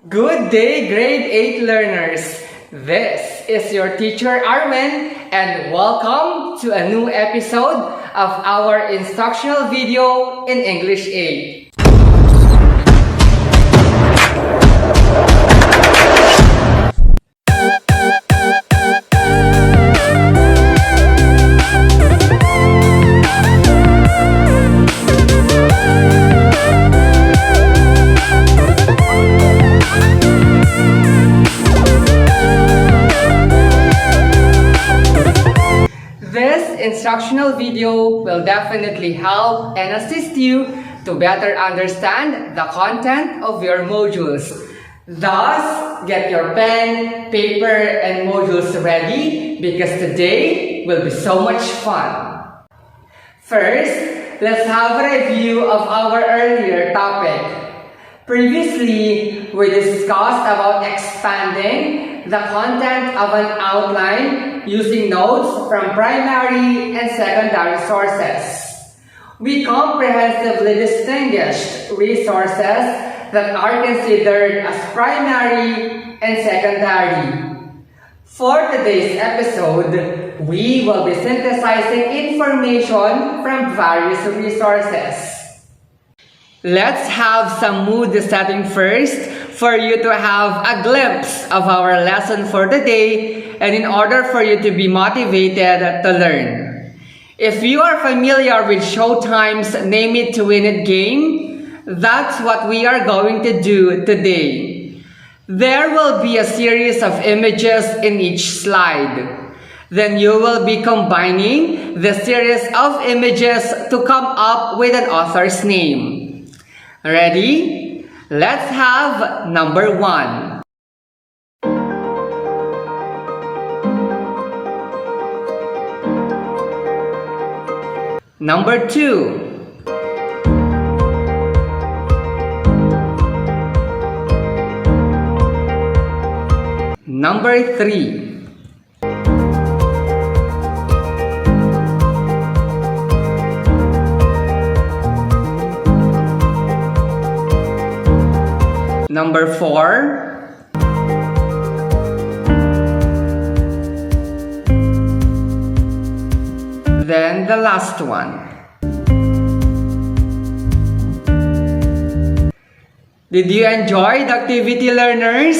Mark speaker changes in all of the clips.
Speaker 1: Good day, grade 8 learners. This is your teacher Arwen and welcome to a new episode of our instructional video in English 8. This instructional video will definitely help and assist you to better understand the content of your modules. Thus, get your pen, paper, and modules ready because today will be so much fun. First, let's have a review of our earlier topic. Previously, we discussed about expanding the content of an outline using notes from primary and secondary sources. We comprehensively distinguished resources that are considered as primary and secondary. For today's episode, we will be synthesizing information from various resources. Let's have some mood setting first for you to have a glimpse of our lesson for the day and in order for you to be motivated to learn. If you are familiar with Showtime's Name It to Win It game, that's what we are going to do today. There will be a series of images in each slide. Then you will be combining the series of images to come up with an author's name. Ready? Let's have number 1. Number 2. Number 3. Number 4. Then the last one. Did you enjoy the activity, learners?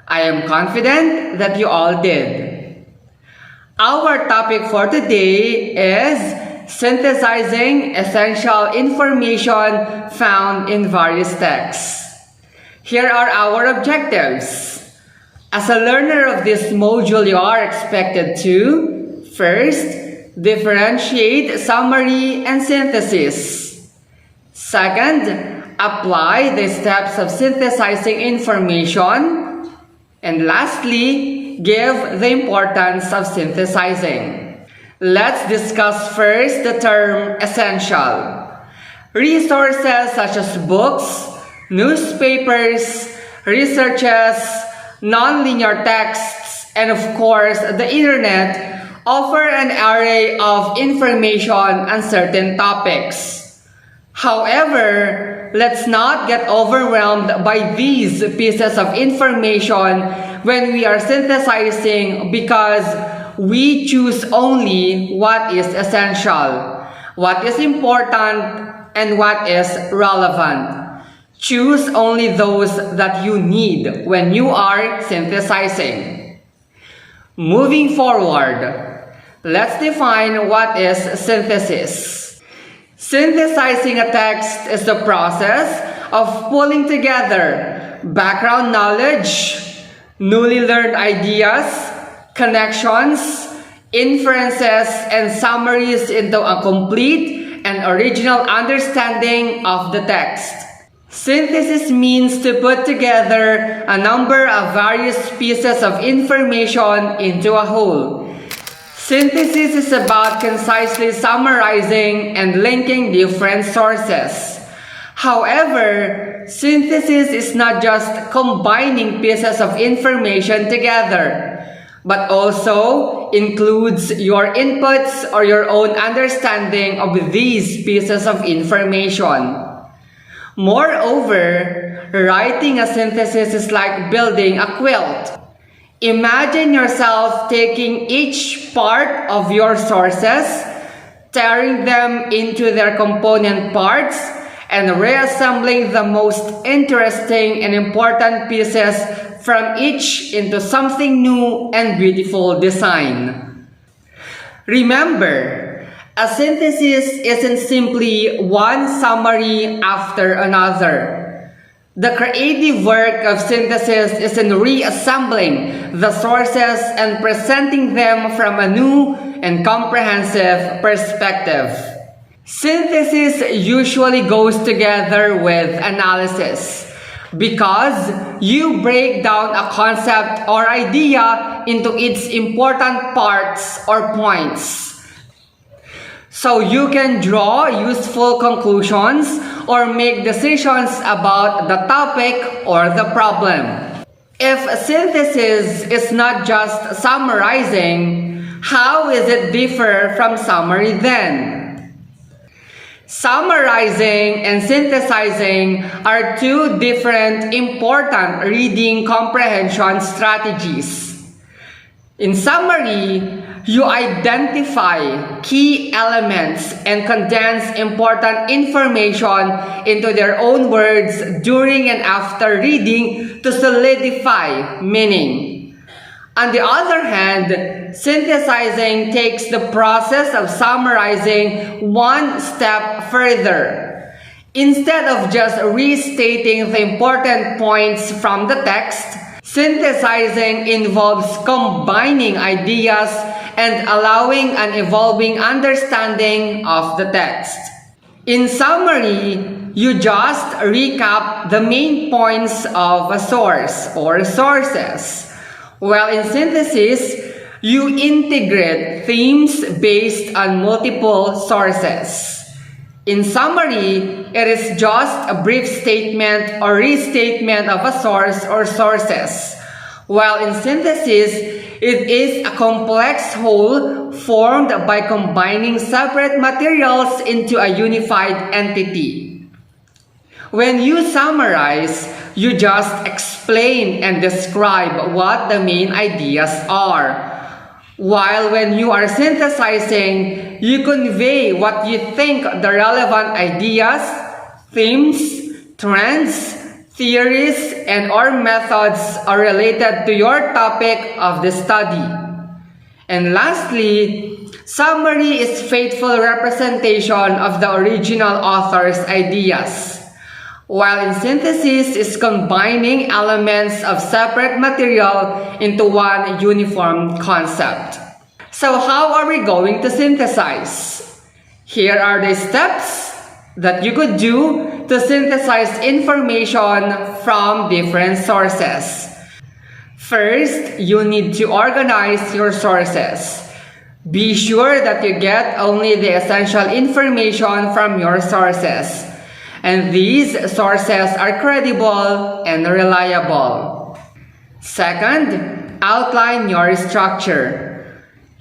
Speaker 1: I am confident that you all did. Our topic for today is synthesizing essential information found in various texts. Here are our objectives. As a learner of this module, you are expected to, first, differentiate summary and synthesis. Second, apply the steps of synthesizing information. And lastly, give the importance of synthesizing. Let's discuss first the term essential. Resources such as books, newspapers, researches, non-linear texts, and of course, the internet offer an array of information on certain topics. However, let's not get overwhelmed by these pieces of information when we are synthesizing because we choose only what is essential, what is important, and what is relevant. Choose only those that you need when you are synthesizing. Moving forward, let's define what is synthesis. Synthesizing a text is the process of pulling together background knowledge, newly learned ideas, connections, inferences, and summaries into a complete and original understanding of the text. Synthesis means to put together a number of various pieces of information into a whole. Synthesis is about concisely summarizing and linking different sources. However, synthesis is not just combining pieces of information together, but also includes your inputs or your own understanding of these pieces of information. Moreover, Writing a synthesis is like building a quilt. Imagine yourself taking each part of your sources, tearing them into their component parts, and reassembling the most interesting and important pieces from each into something new and beautiful design. Remember, a synthesis isn't simply one summary after another. The creative work of synthesis is in reassembling the sources and presenting them from a new and comprehensive perspective. Synthesis usually goes together with analysis because you break down a concept or idea into its important parts or points, so you can draw useful conclusions or make decisions about the topic or the problem. If synthesis is not just summarizing, how is it differ from summary then? Summarizing and synthesizing are two different important reading comprehension strategies. In summary, you identify key elements and condense important information into their own words during and after reading to solidify meaning. On the other hand, synthesizing takes the process of summarizing one step further. Instead of just restating the important points from the text, synthesizing involves combining ideas and allowing an evolving understanding of the text. In summary, you just recap the main points of a source or sources, while in synthesis, you integrate themes based on multiple sources. In summary, it is just a brief statement or restatement of a source or sources, while in synthesis, it is a complex whole formed by combining separate materials into a unified entity. When you summarize, you just explain and describe what the main ideas are. While when you are synthesizing, you convey what you think the relevant ideas, themes, trends, theories, and or methods are related to your topic of the study. And lastly, summary is faithful representation of the original author's ideas, while in synthesis is combining elements of separate material into one uniform concept. So how are we going to synthesize? Here are the steps that you could do to synthesize information from different sources. First, you need to organize your sources. Be sure that you get only the essential information from your sources, and these sources are credible and reliable. Second, outline your structure.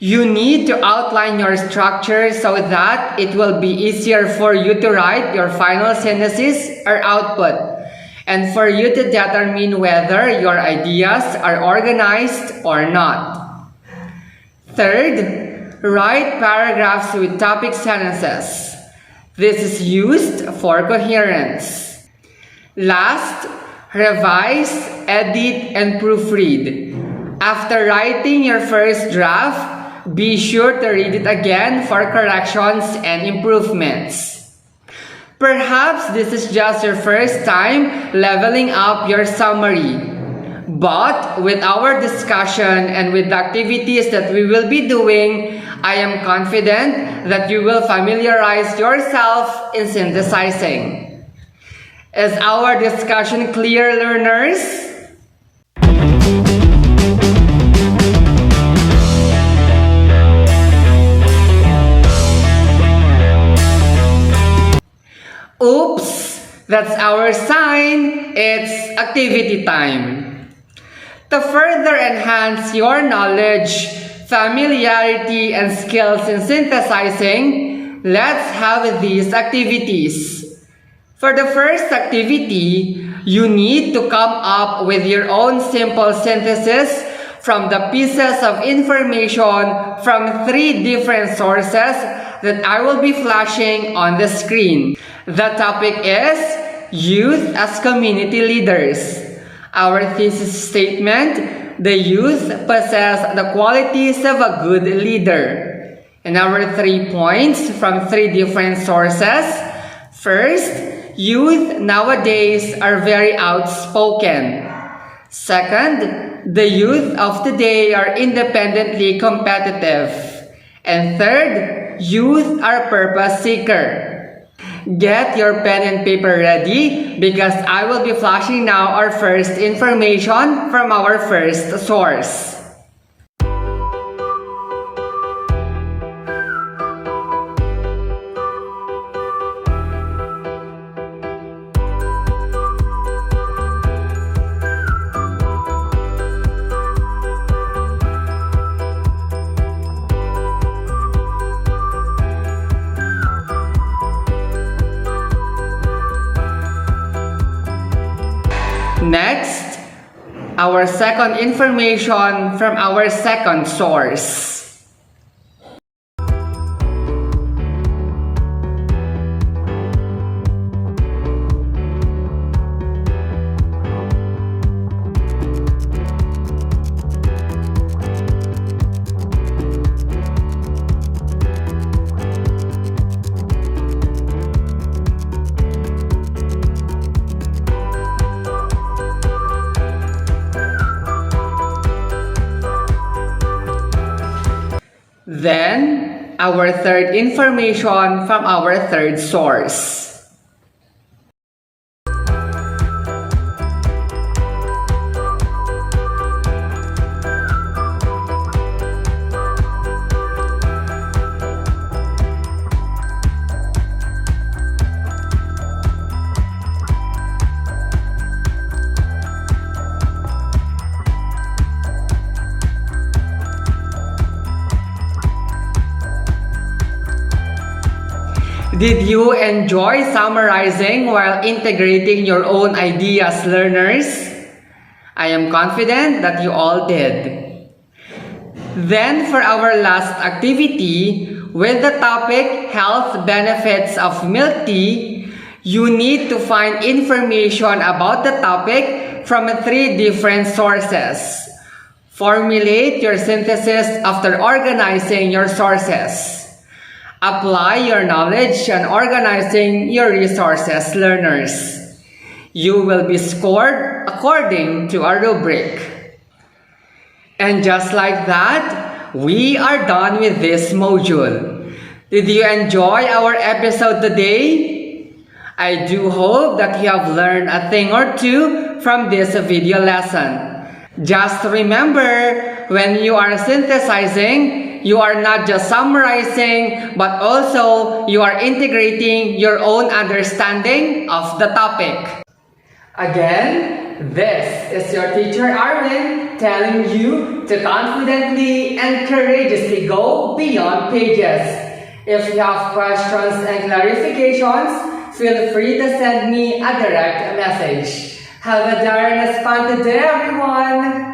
Speaker 1: You need to outline your structure so that it will be easier for you to write your final synthesis or output, and for you to determine whether your ideas are organized or not. Third, write paragraphs with topic sentences. This is used for coherence. Last, revise, edit, and proofread. After writing your first draft, be sure to read it again for corrections and improvements. Perhaps this is just your first time leveling up your summary. But with our discussion and with the activities that we will be doing, I am confident that you will familiarize yourself in synthesizing. Is our discussion clear, learners? Oops, that's our sign. It's activity time. To further enhance your knowledge, familiarity, and skills in synthesizing, let's have these activities. For the first activity, You need to come up with your own simple synthesis from the pieces of information from 3 different sources that I will be flashing on the screen. The topic is Youth as Community Leaders. Our thesis statement: the youth possess the qualities of a good leader. And our 3 points from 3 different sources. First, youth nowadays are very outspoken. Second, the youth of today are independently competitive. And third, youth are purpose seeker. Get your pen and paper ready because I will be flashing now our first information from our first source. Next, our second information from our second source. Then, our third information from our third source. Did you enjoy summarizing while integrating your own ideas, learners? I am confident that you all did. Then for our last activity, with the topic Health Benefits of Milk Tea, you need to find information about the topic from 3 different sources. Formulate your synthesis after organizing your sources. Apply your knowledge and organizing your resources, learners. You will be scored according to a rubric. And just like that, we are done with this module. Did you enjoy our episode today? I do hope that you have learned a thing or two from this video lesson. Just remember, when you are synthesizing, you are not just summarizing, but also you are integrating your own understanding of the topic. Again, this is your teacher Arvin telling you to confidently and courageously go beyond pages. If you have questions and clarifications, feel free to send me a direct message. Have a darn fun today, everyone!